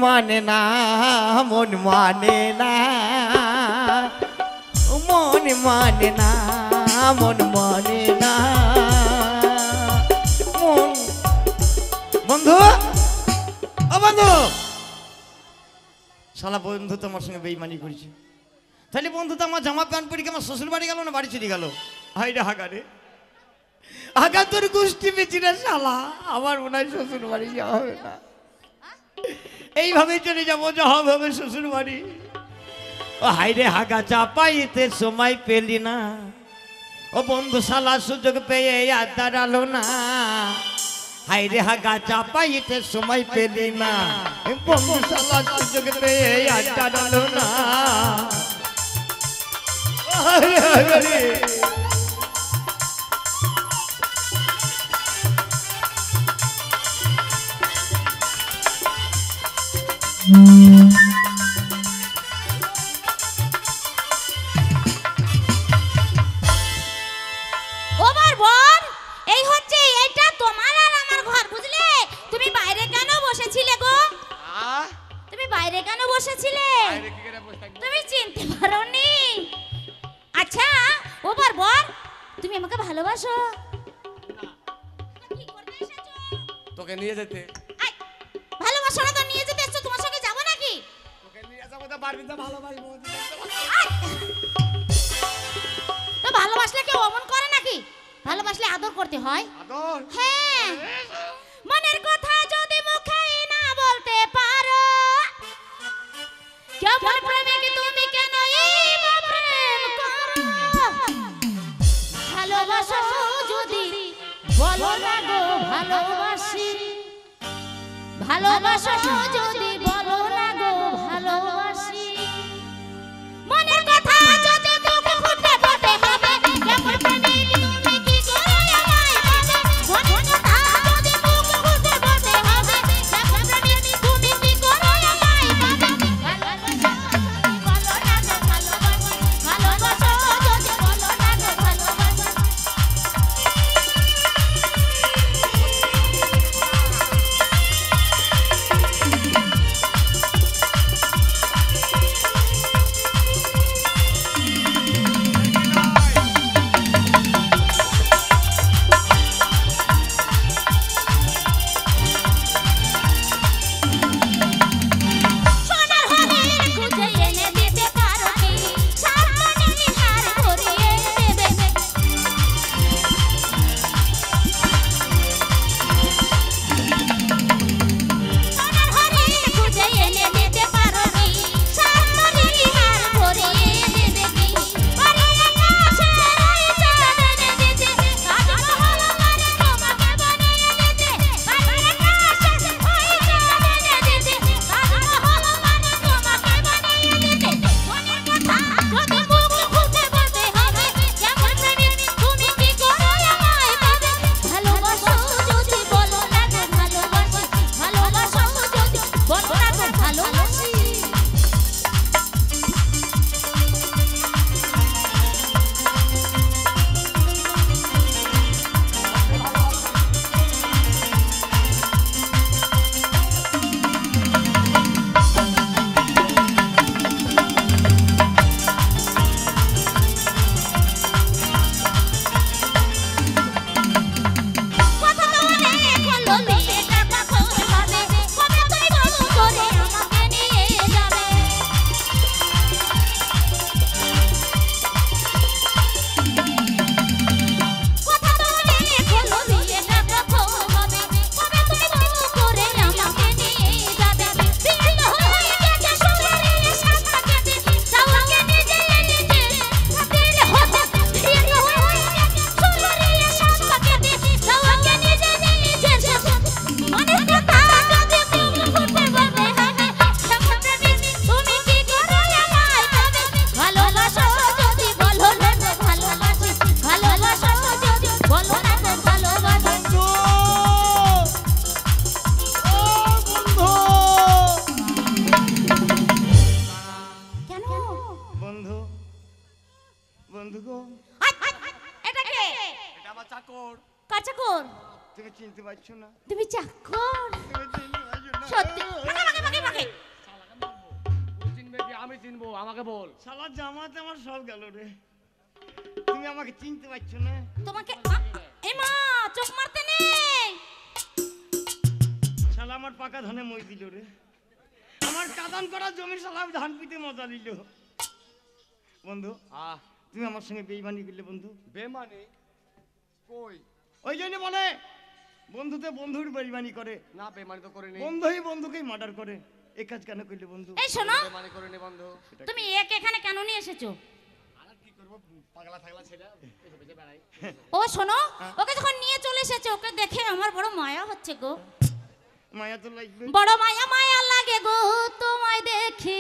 মানে না, মন মানে না, মন মানে না, মন মানে না। বন্ধু, ও বন্ধু, শালা বন্ধু তোমার সঙ্গে বেইমানি করেছে। তাহলে বন্ধু তো আমার জামা প্যান্ট পরে আমার শ্বশুর বাড়ি গেল না বাড়ি চলে গেল? হাইরে হাগা রে, আগা তোর গোষ্ঠী পেয়েছি না শালা, আমার মনে হয় শ্বশুর বাড়ি যাওয়া হবে না। এইভাবে চলে যাবো যাওয়া হবে শ্বশুর বাড়ি। ও হাইরে হাগা, চাপাইতে সময় পেলি না, ও বন্ধু শালা সুযোগ পেয়ে আর দাঁড়ালো না। হাইরে হাগা, চাপাইতে সময় পেলি না, বন্ধু শালা সুযোগ পেয়ে আর দাঁড়ালো না। তোকে নিয়ে যেতে। ভালোবাসো না তো নিয়ে যেতে এসছো, তোমার সঙ্গে যাব নাকি? তোকে নিয়ে যাবো তো পারবি তো, ভালোবাসবো তো। ভালোবাসলে কেউ অমন করে নাকি? ভালোবাসলে আদর করতে হয়। আদর? হ্যাঁ। মনের কথা যদি মুখে না বলতে পারো, কেমন প্রেমিক তুমি, কেন এই প্রেম করো? ভালোবাসো যদি বলো না গো ভালোবাসি, ভালোবাসো যদি বলো না গো ভালোবাসি। মনের কথা যদি মুখে ফুটে বলতে হবে, কেমন প্রেমিক তুমি, কি করে আমায় ভাবে? মনের কথা যদি মুখে ফুটে বলতে হবে, কেমন প্রেমিক তুমি, কি করে আমায় ভাবে? ভালোবাসো যদি বলো না গো ভালোবাসি, ভালোবাসো যদি বলো না গো ভালোবাসি। চাকর তুমি চিনতে পারছো না? তুমি চাকর সত্যি? আমাকে বল। শালা জামাতে আমার সব গেল রে। তুমি আমাকে চিনতে পারছো না? তোমাকে এই মা চোখ মারতে নেই। শালা আমার পাকা ধানে মই দিল রে। আমার কাদান করা জমির শালা ধান পিতে মজা দিল। বন্ধু তুমি আমার সঙ্গে বেইমানি করলে বন্ধু। বেমানি কই? ওই জন্য বলে বন্ধুতে বন্ধুর বেইমানি করে না, বেমানি তো করিনি। বন্ধুই বন্ধুকেই মার্ডার করে। এই কাজ কেন করলে বন্ধু? এই শোনো, বেমানি করিনি বন্ধু। তুমি একে এখানে কেন নিয়ে এসেছো? আর কি করব, পাগলা থাগলা ছেড়ে পেছে পেছে বেড়াই। ও শোনো, ওকে যখন নিয়ে চলে এসেছো ওকে দেখে আমার বড় মায়া হচ্ছে গো। মায়া তো লাগবে। বড় মায়া মায়া লাগে গো তোমায় দেখি।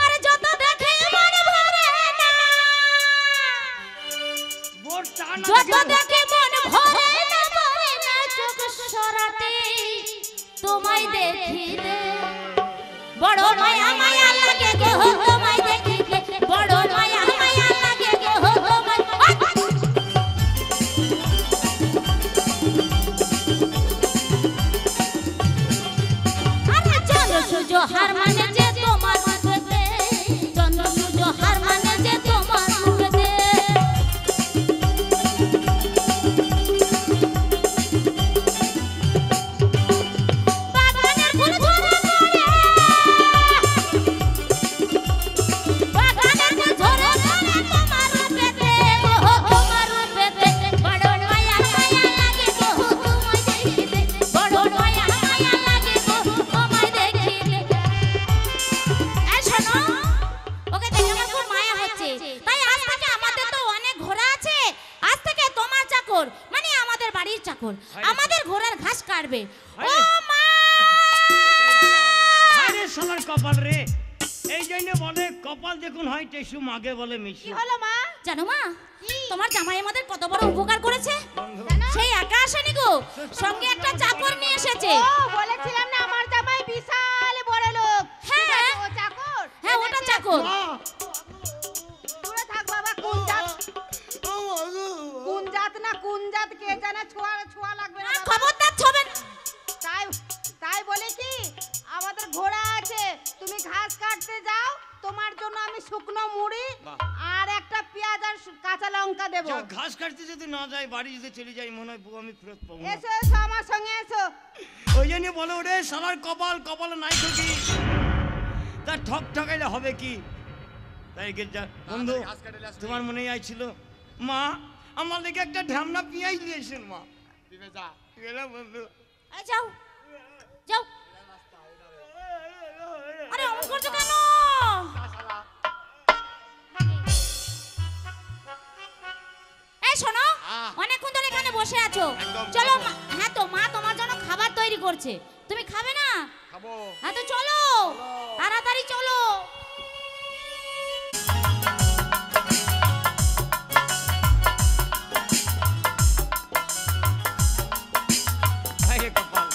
আরে যত দেখে মন ভরে না, বোর চা না যত দেখে মন ভরে না, ভরে না চোখ সরাতে তোমায় দেখিলে। বড় মায়া মায়া লাগে গো তোমায় দেখিলে, বড় মায়া মায়া লাগে গো তোমায়। আরে চন্দ্র সূর্য হার মানে যে তোমার রূপেতে, চন্দ্র সূর্য হার মানে যে তোমার রূপেতে। বাগানের ফুল ঝরে ঝরে, বাগানের ফুল ঝরে ঝরে তোমার রূপেতে, ও তোমার রূপেতে। বড় মায়া মায়া লাগে গো তোমায় দেখিলে, বড় মায়া মায়া লাগে গো তোমায় দেখিলে। এই শোনো, ওকে দেখে আমার খুব মায়া হচ্ছে। তাই আজ থেকে আমাদের তো অনেক ঘোড়া আছে, আজ থেকে তোমার চাকর মানে আমাদের বাড়ির চাকর আমাদের ঘোড়ার ঘাস কাটবে। ও মা! আরে শালার কপাল রে। এই জন্য বলে কপাল দেখুন হয় টেসু মাগে বলে মিশু। হলো মা? জানো মা, তোমার জামাই আমাদের কত বড় উপকার করেছে। বন্ধু সেই একা আসেনি গো, সঙ্গে একটা চাকর নিয়ে এসেছে। বলেছিলাম না আমার জামাই বিশাল বড় লোক। হ্যাঁ ও চাকর? হ্যাঁ, ওটা চাকর। মা, দূরে থাক বাবা। কোন জাত? ও আগো। কোন জাত না কোন জাত কে জানে, ছোঁয়া ছোঁয়া লাগবে না বাবা। খবরদার ছবেন। তাই তাই বলে কি আমাদের ঘোড়া আছে, তুমি ঘাস কাটতে যাও, তোমার জন্য আমি শুকনো মুড়ি আর একটা পেঁয়াজ আর কাঁচা লঙ্কা দেবো। যা ঘাস কাটতে যদি না যাই, বাড়ি যদি চলে যাই, মনে হয় বউ আমি ফেরত পাবো না। এসো এসো আমার সঙ্গে এসো। ওই জন্য বলে ওরে শালার কপাল কপালে নাই থাকি, তা ঠক ঠকাইলে হবে কি? তাই যা বন্ধু, ঘাস কাটে লাস তোমার মনে আইছিল মা আমার লেগে একটা ঢ্যামনা পেঁয়াজ দিয়েছেন মা। দিবে যা। গেলাম বন্ধু। এই যাও যাও। আরে অমন করছো কেন? এই শোনো, অনেকক্ষণ ধরে এখানে বসে আছো, চলো হ্যাঁ তো মা তোমার জন্য খাবার তৈরি করছে, তুমি খাবে না? খাবো। হ্যাঁ তো চলো, তাড়াতাড়ি চলো। হায় কপাল।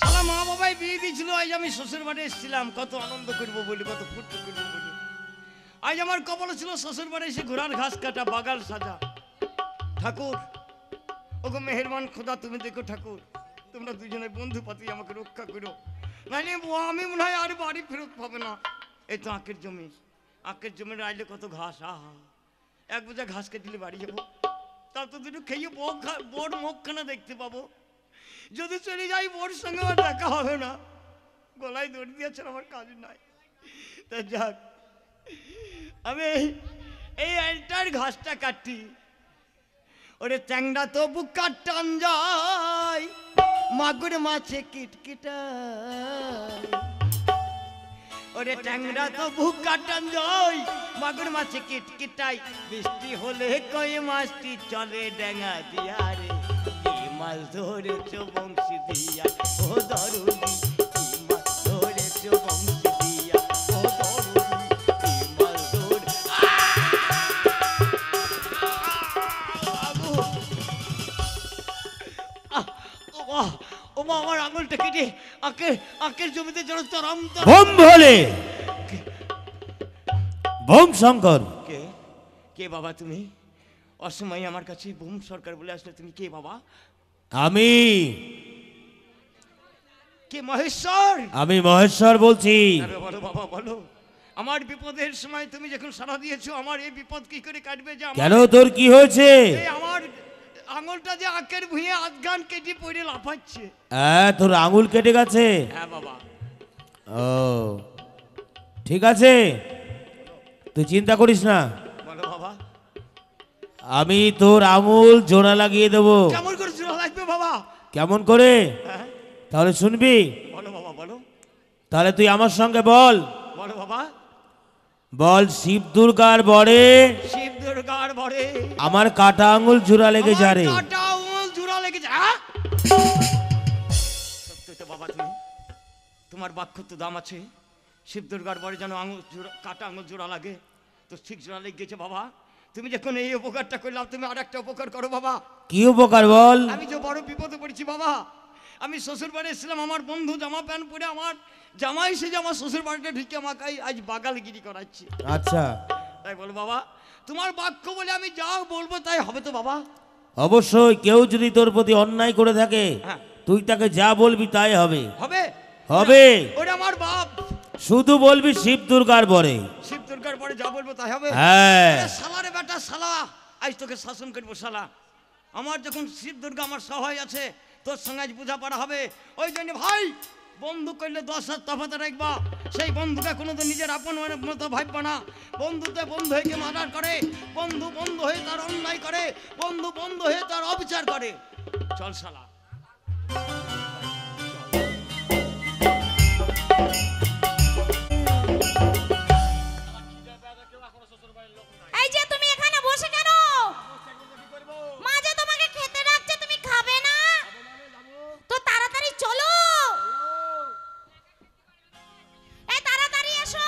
শালা মা বাবাই বিয়ে দিয়েছিল, আজ আমি শ্বশুর বাড়ি এসেছিলাম কত আনন্দ করবো বলে, কত ফুর্তি করবো বলে। আজ আমার কপালে ছিল শ্বশুর বাড়ি এসে ঘোড়ার ঘাস কাটা, বাগাল সাজা। ঠাকুর ওগো মেহেরবান খোদা, তুমি দেখো ঠাকুর, তোমরা দুজনে বন্ধু পাতি আমাকে রক্ষা করো, নাইলে আমি মনে হয় আর বাড়ি ফেরত পাবে না। এই তো আখের জমি, আখের জমির আইলে কত ঘাস, আহা এক বোঝা ঘাস কেটে বাড়ি যাবো, তার তো দুটো খেয়ে বোর মুখখানা দেখতে পাবো। যদি চলে যাই বোর সঙ্গে আমার দেখা হবে না, গলায় দড়ি দিয়েছেন আমার কাজ নাই। তা যাক, আমি এই এন্টার ঘাসটা কাটি। ওরে চ্যাংড়া তো বুক টান যায়, মাগুর মাছে কিটকিটায়। ওরে ট্যাংরা তো বুক টান যায়, মাগুর মাছে কিটকিটাই। বৃষ্টি হলে কই মাছটি চলে ডেঙ্গা দিয়া রে, কি মাছ ধরেছ বংশী দিয়া ও দরুদি, কি মাছ ধরেছ বংশী দিয়া ও দরুদি, কি মাছ ধরে। ও মা, আমার আঙুলটা কেটে আখের জমিতে যেন চরম ভোম ভোলে ভোম শঙ্কর। কে কে বাবা তুমি? অসময়ে আমার কাছে ভূম সরকার বলে আসলে, তুমি কে বাবা? আমি কি মহেশ্বর? আমি মহেশ্বর বলছি। আরে বলো বাবা বলো, আমার বিপদের সময় তুমি যখন সাড়া দিয়েছো, আমার এই বিপদ কি করে কাটবে? যে কেন, তোর কি হয়েছে? এই আমার আঙুলটা যে আখের ভুঁয়ে আধগান কেটে পড়ে লাফাচ্ছে। হ্যাঁ, তোর আঙুল কেটে গেছে? হ্যাঁ বাবা। ও ঠিক আছে, তুই চিন্তা করিস না, বলো বাবা। আমি তোর আঙুল জোড়া লাগিয়ে দেবো। কেমন করে জোড়া লাগবে বাবা? কেমন করে? হ্যাঁ তাহলে শুনবি? বলো বাবা বলো। তাহলে তুই আমার সঙ্গে বল। বলো বাবা। বল, শিব দুর্গার বরে শিব দুর্গার বরে আমার কাটা আঙুল জোড়া লেগে যা রে। কাটা আঙুল জোড়া লেগে যা। সত্যি তো বাবা, তুমি তোমার বাক্য তো দাম আছে। শিব দুর্গার বরে যেন আঙুল জোড়া, কাটা আঙুল জোড়া লাগে, তো ঠিক জোড়া লেগে গেছে বাবা। তুমি যখন এই উপকারটা করলাম, তুমি আর একটা উপকার করো বাবা। কি উপকার বল? আমি যে বড় বিপদে পড়েছি বাবা। আমি শ্বশুর বাড়ি এসেছিলাম, আমার বন্ধু জামা প্যান্ট পরে আমার জামাই এসে আমার শ্বশুর বাড়িতে ঢুকে আমাকে আজ বাগালগিরি করাচ্ছি। আচ্ছা, তাই বলো বাবা, তোমার বাক্য বলে আমি যা বলবো তাই হবে তো বাবা? অবশ্যই। কেউ যদি তোর প্রতি অন্যায় করে থাকে, হ্যাঁ। তুই তাকে যা বলবি তাই হবে। হবে হবে। ওটা আমার বাপ। শুধু বলবি শিব দুর্গার বরে। শিব দুর্গার পরে যা বলবো তাই হবে। হ্যাঁ। আরে শালারে বেটা শালা, আজ তোকে শাসন করবো শালা। আমার যখন শিব দুর্গা আমার সহায় আছে, তোর সঙ্গে আজ বোঝাপড়া হবে। ওই জন্য ভাই, বন্ধু করলে 10 হাত তফাতে রাখবা। সেই বন্ধুকে কোনো তো নিজের আপন মতো ভাববা না। বন্ধুতে বন্ধু হয়ে মার্ডার করে, বন্ধু বন্ধু হয়ে তার অন্যায় করে, বন্ধু বন্ধু হয়ে তার অবিচার করে। চল শালা। এই যে তুমি এখানে বসে কেন? মা যে তোমাকে খেতে ডাকছে, তুমি খাবে না? তো তাড়াতাড়ি চলো, এই তাড়াতাড়ি এসো।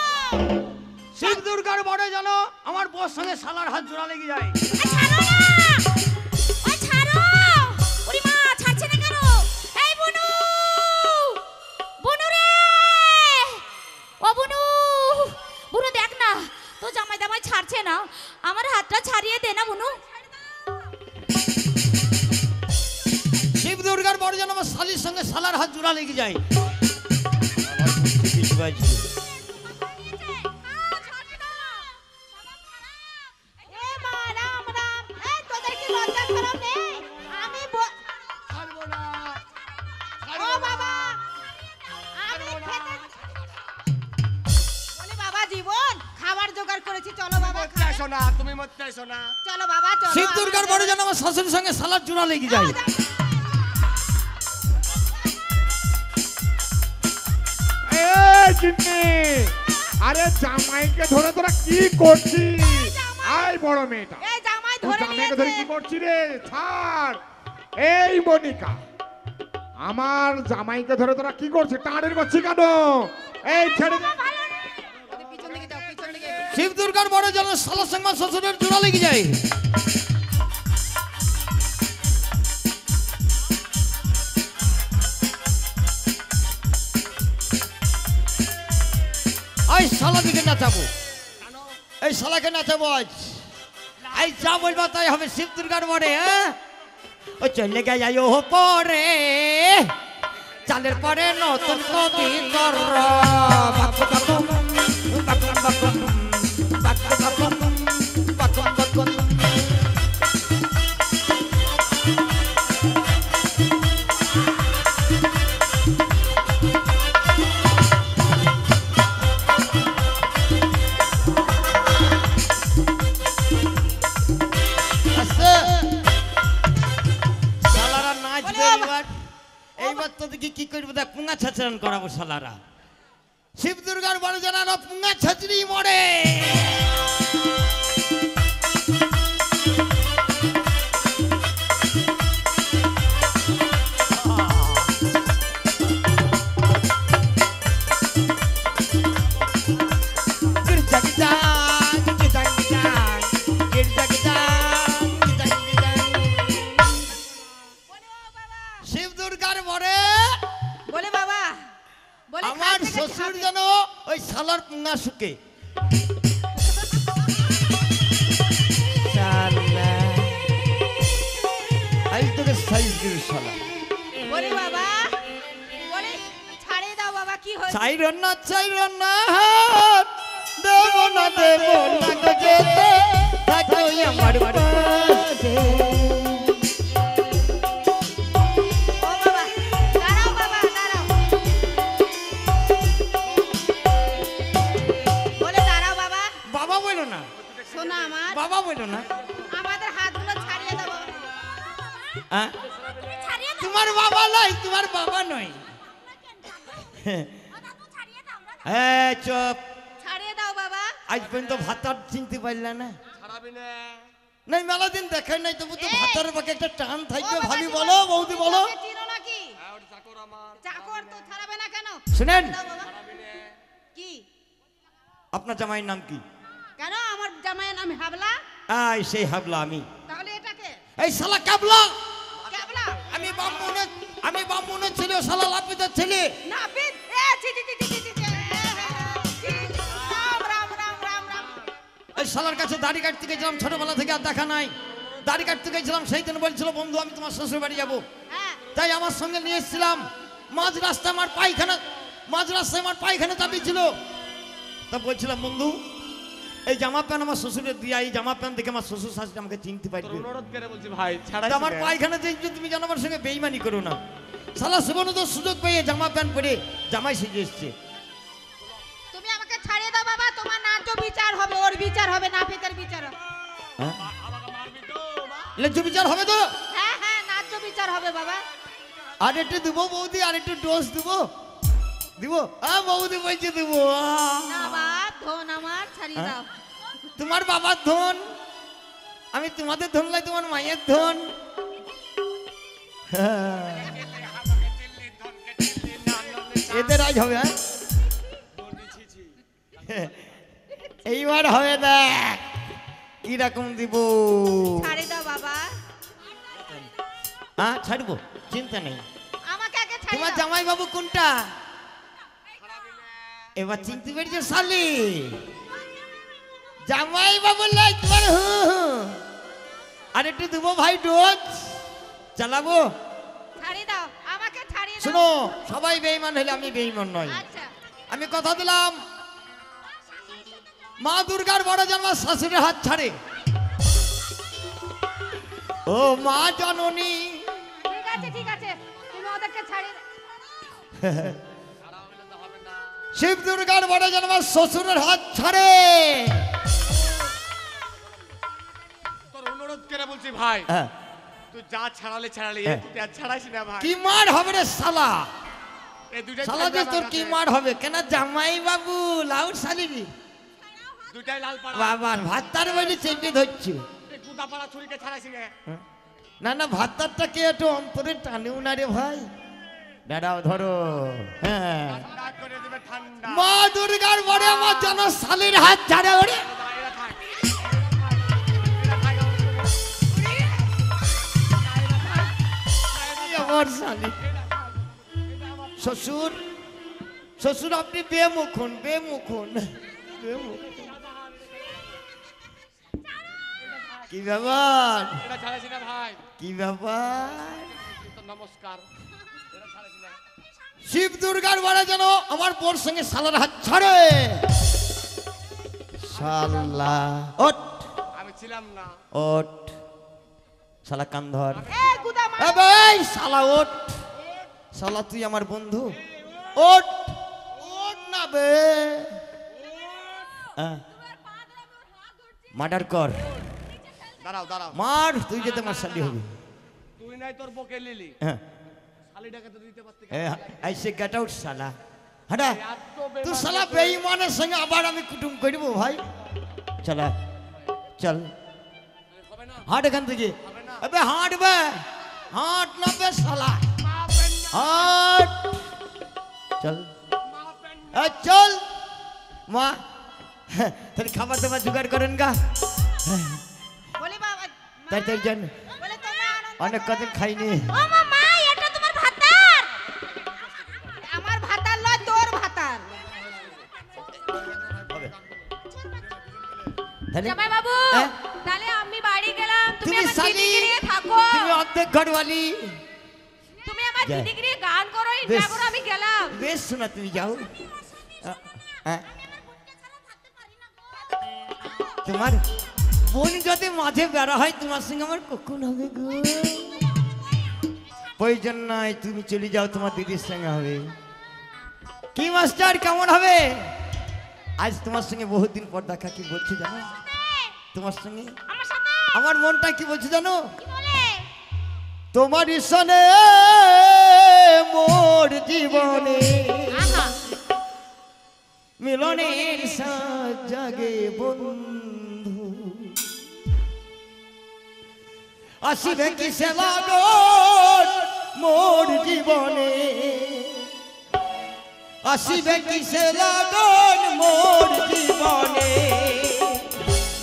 শিব দুর্গার বড়ে জানো আমার বউর সঙ্গে শালার হাত জোড়া লেগে যায়। এই ছাড়ো না, ওই ছাড়ো। ওরে মা, ছাড়ছে না কেন? এই বুনু, বুনু রে, ও বুনু, বুনু দেখ না, তো জামাই দামাই ছাড়ছে না, আমার হাতটা ছাড়িয়ে দে না বুনু। শিব দুর্গার বড়ে যেন আমার শালির সঙ্গে শালার হাত জোড়া লেগে যায়। এ মা, রাম রাম। এই তোদের কি লজ্জা শরম নেই? আমি ছাড়বো না, ও বাবা, আমি খেতে বলে বাবা জীবন খাবার জোগাড় করেছি, চলো বাবা মরতে খাবে। আসো না, তুমি মরতে আসো না। চলো বাবা চলো। শিব দুর্গার বড়ে যেন আমার শাশুড়ির সঙ্গে শালার জোড়া লেগে যায়। আরে জামাইকে ধরে তোরা কি করছিস? আয় বড় মেয়েটা, এই জামাই তুই ধরে জামাইকে ধরে কি নিয়েছে। করছিস রে? ছাড়। এই মনিকা, আমার জামাইকে ধরে তোরা কি করছিস? টাড়ের করছিস কেন? এই ছেড়ে দে। পিছন দিকে যাও, পিছন দিকে। শিব দুর্গার বড়ে যেন শালার সঙ্গে আমার শ্বশুরের জোড়া লেগে যায়। আজ শালা দিকে নাচাবো, এই শালাকে নাচাবো আজ। আজ যা বলবা তাই হবে শিব দুর্গার বড়ে। হ্যাঁ, ও চলে গেছে ও পরে চালের পরে নতুন কবিতর বাকু বাকু বাকু বাকু বাকু বাকু বাকু বাকু। শালারা নাচবে এবার। এইবার তোদেরকে কি করবো দেখ, পুঙ্গা ছাচরণ করাবো শালারা। শিব দুর্গার বড় জানানো পুঙ্গা ছাচড়ি মরে। শিব দুর্গার বড়ে বলে বাবা, বলে আমার খাচ্ছে শ্বশুর খাবে। যেন ওই শালার পুঙ্গা শুকে। আজ তোকে সাইজ দিল শালা। বলে বাবা, বলে কি হয়েছে? চাইর না হাত দেব না গো যেতে থাকো আমার পাশে। ও বাবা, দাঁড়াও বাবা, দাঁড়াও। বলে দাঁড়াও বাবা। বাবা বলো না, শোনো আমার, বাবা বলো না। আমাদের হাতগুলো ছাড়িয়ে দাও বাবা। হ্যাঁ? ছাড়িয়ে দাও তোমার বাবা নয়, তোমার বাবা নয়। হ্যাঁ চুপ, ছাড়িয়ে দাও বাবা। আজ পর্যন্ত ভাতার চিনতে পারলে না। ছাড়াবি না। নাই মেলা দিন দেখেন নাই, তবু তো এই! ভাতার পাকে একটা টান ও থাকবে। বাবা, ভাবি তুমি বলো, বৌদি বলো। ওকে চিনো নাকি? হ্যাঁ, ওটা চাকর আমার। চাকর তো ছাড়াবে না কেন? শুনেন, দাও বাবা। কি? আপনার জামাইয়ের নাম কি? কেন আমার জামাইয়ের নাম হাবলা? আই সেই হাবলা আমি। তাহলে এটাকে এই শালা কাবলা। ক্যাবলা? আমি বামুনের ছেলে, শালা লাপিতের ছেলে। নাপিত? এ ছি ছি ছি ছি ছি ছি। রাম রাম রাম রাম রাম। এই শালার কাছে দাড়ি কাটতে গেছিলাম ছোটবেলা থেকে, আর দেখা নাই। দাড়ি কাটতে গেছিলাম, সেই দিন বলছিল বন্ধু আমি তোমার শ্বশুর বাড়ি যাবো। হ্যাঁ, তাই আমার সঙ্গে নিয়ে এসেছিলাম। মাঝ রাস্তায় আমার পায়খানা চাপিয়েছিল। তা বলছিলাম বন্ধু এই জামা প্যান্ট আমার শ্বশুরের দিয়া, এই জামা প্যান্ট দেখে আমার শ্বশুর শাশুড়ি আমাকে চিনতে তোর পারবে। অনুরোধ করে বলছি ভাই, ছাড়াই তা আমার পায়খানা যে তুমি জানো, আমার সঙ্গে বেইমানি করো না। শালা জীবনে তো সুযোগ পেয়ে জামা প্যান্ট পরে জামাই সেজে এসছে। তুমি আমাকে ছাড়িয়ে দাও বাবা, তোমার ন্যায্য বিচার হবে, ওর বিচার হবে, নাপিতের বিচার হবে। হ্যাঁ আমাকে মারবি তো মা? ন্যায্য বিচার হবে তো? হ্যাঁ হ্যাঁ, ন্যায্য বিচার হবে বাবা। আর একটু দেবো বৌদি, আর একটু ডোজ দেবো। দিব? হ্যাঁ বৌদি বলছে দেবো। না বাবা, ধন আমার ছাড়িয়ে দাও। তোমার বাবার ধন, আমি তোমাদের ধন লাই, তোমার মায়ের ধন। এদের আজ হবে। হ্যাঁ এইবার হবে না, কিরকম দিব। ছাড়িয়ে দাও বাবা। হ্যাঁ ছাড়বো, চিন্তা নেই। আমাকে আগে ছাড়িয়ে তোমার দাও। জামাই বাবু কোনটা? এবার চিনতে পেরেছো শালি? জামাই বাবু লাই তোমার। আর একটু দেবো ভাই ডোজ, চালাবো। ছাড়িয়ে দাও, আমাকে ছাড়িয়ে দাও। শোনো, সবাই বেঈমান হলে আমি বেঈমান নয়। আচ্ছা, আমি কথা দিলাম, মা দুর্গার বড় জন্ম শাশুড়ির হাত ছাড়ে। ও মা জননী, ঠিক আছে ঠিক আছে, তুমি ওদেরকে ছাড়িয়ে দাও। শিব দুর্গার বড় জন্ম শ্বশুরের হাত ছাড়ে। তোর অনুরোধ করে বলছি ভাই, হ্যাঁ, তুই যা ছাড়ালে হ্যাঁ। তুই আর ছাড়াইস না ভাই। কি মার হবে রে শালা? এই দুইটাই শালা যে তোর কি মার হবে? কেন জামাই বাবু লাউড শালিরি দুইটাই লাল পাড়া। বাবার ভাতার বলি চেপে ধরছি। এই কুদা পাড়া ছুরিকে ছাড়াইস না। না না, ভাতারটা কে একটু অন্তরে টানেও না রে ভাই। দাঁড়াও ধরো। হ্যাঁ, ঠান্ডা করে দিবে ঠান্ডা। মা দুর্গার বড় আমার জন শালির হাত ছাড়ে। ওরে এরা থাক। এরা থাক। আমার শালি। শ্বশুর শ্বশুর আপনি বেমুখুন বেমুখুন বেমুখুন। কি ব্যাপার? এরা ছাড়াইস না ভাই। কি ব্যাপার? তো নমস্কার। এরা ছাড়াইস না। শিব দুর্গার বড় যেন আমার বোর সঙ্গে শালার হাত ছাড়ে। শালা ওঠ আমি ছিলাম না। ওঠ, শালা কান ধর। এ গুদা মা, এ ভাই শালা ওঠ, শালা তুই আমার বন্ধু। ওঠ ওঠ না বে, মার্ডার কর, দাঁড়াও দাঁড়াও। মার, তুই যেতে আমার শালি হবি। তুই নাই তোর বকে লিলি। হ্যাঁ শালিটাকে তো দিতে পারতি। ऐसे गेट आउट साला हटा। तू साला बेईमाনের সঙ্গে আবার আমি কুটুম করব ভাই। চলা চল, হবে না। হাট এখান থেকে। আবে হাট বে, হাট না বে শালা, হাট চল। চল মা, তাহলে খাবার দাবার জোগাড় করেন গা। বলি বাবা, তাই তাই জান, বলে তোমরা আনন্দ অনেক কদিন খাইনি। ও মামা, এটা তোমার ভাতার। আমার ভাতার লয়, তোর ভাতার। তাহলে জামাই বাবু, হ্যাঁ? তাহলে আমি বাড়ি গেলাম, তুমি তুমি আমার শালি, দিদিকে নিয়ে থাকো। তুমি অর্ধেক ঘরওয়ালি। তুমি আমার যা। দিদিকে নিয়ে গান করো, বেশ। ইন্টার করো, আমি গেলাম। বেশ শোনা তুমি যাও হ্যাঁ তোমার বোন যদি মাঝে বেড়া হয় তোমার সঙ্গে আমার কখন হবে গো প্রয়োজন নাই তুমি চলে যাও তোমার দিদির সঙ্গে হবে কি মাস্টার কেমন হবে আজ তোমার সঙ্গে বহুদিন পর দেখা কি বলছি জানো তোমার সঙ্গে আমার সাথে আমার মনটা কি বলছে জানো কি বলে তোমার সনে মোর জীবনে আহা মিলনের সাজ জাগে বন্ধু আসিবে কিসে লাগন মোর জীবনে আসিবে কিসে লাগন মোর জীবনে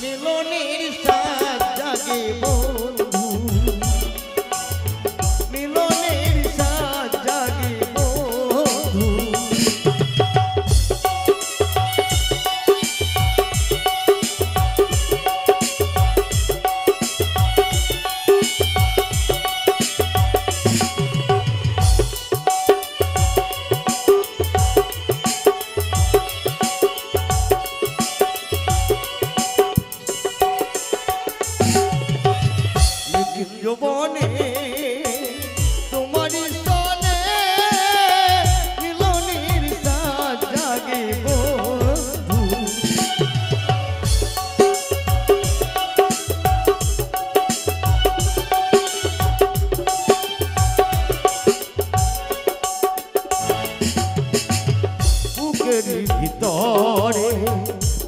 মিলনের সাজ জাগে বন্ধু মিলনের সাজ জাগে বন্ধু যৌবনে তোমার সনে মিলনের সাজ জাগে বন্ধু বুকের ভিতরে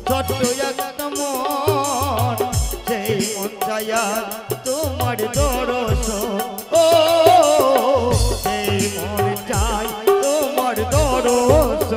ছোট্ট একটা মন সেই মন চায়া তোমার দরস ও সেই মন চাই তোমার দরস